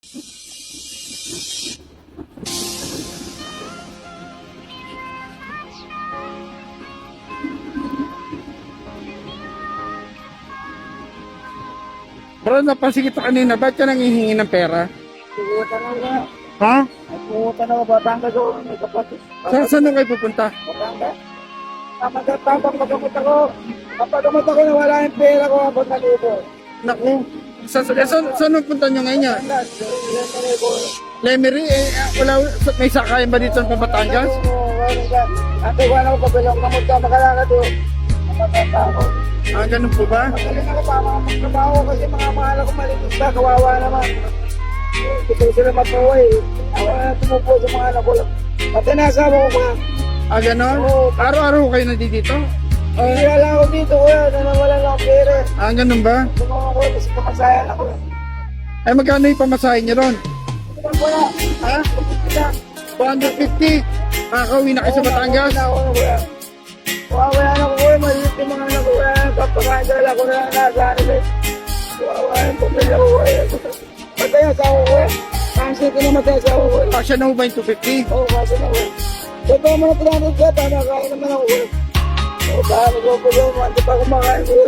Bro, napansin kita kanina, ba't ka nanghihingi ng pera? Pumunta na nga. Ha? At pumunta na ako, Batangas ako. May kapatid. Saan kayo pupunta? Batangas. Papagamot ako. Papagamot ako na wala yung pera ko habang nalubo. Naku, saan punta nyo ngayon yan? Lemery, may sakayan ba dito ng Batangas? Ate, wala ko pabilang kamot ka makalakad doon. Matata ako. Ah, ganun po ba? Magaling ako pa mga magtrabaho kasi mga mahal ako malinis na kawawa naman. Gusto sila mapuwi. Ako na tumupo sa mga anak ko lang. Pati nasawa ko pa. Ah, ganun? Oo. Araw-araw kayo nandito? Hindi wala ako dito kuya. Wala lang ako pera. Ah, ganun ba? Tumama ko kasi kamasayan ako. Ay, magkano yung pamasahin nyo ron? Wala. Ha? Wala. 250? Makakauwi na kayo sa Batangas? Wala ako kuya. Wala na ako kuya. Maliit yung mga anak ko kuya. Papakadala ko na nasa ano eh. Wala yung pamilya ko kuya. Mataya sa ako kuya. Kasi ko na mataya sa ako kuya. Kasya na ho ba yung 250? Oo, kasi na kuya. Totoo mo na 300 ka. Tama kain naman ako kuya. O, paano ko po doon? Hindi pa kumakain kuya.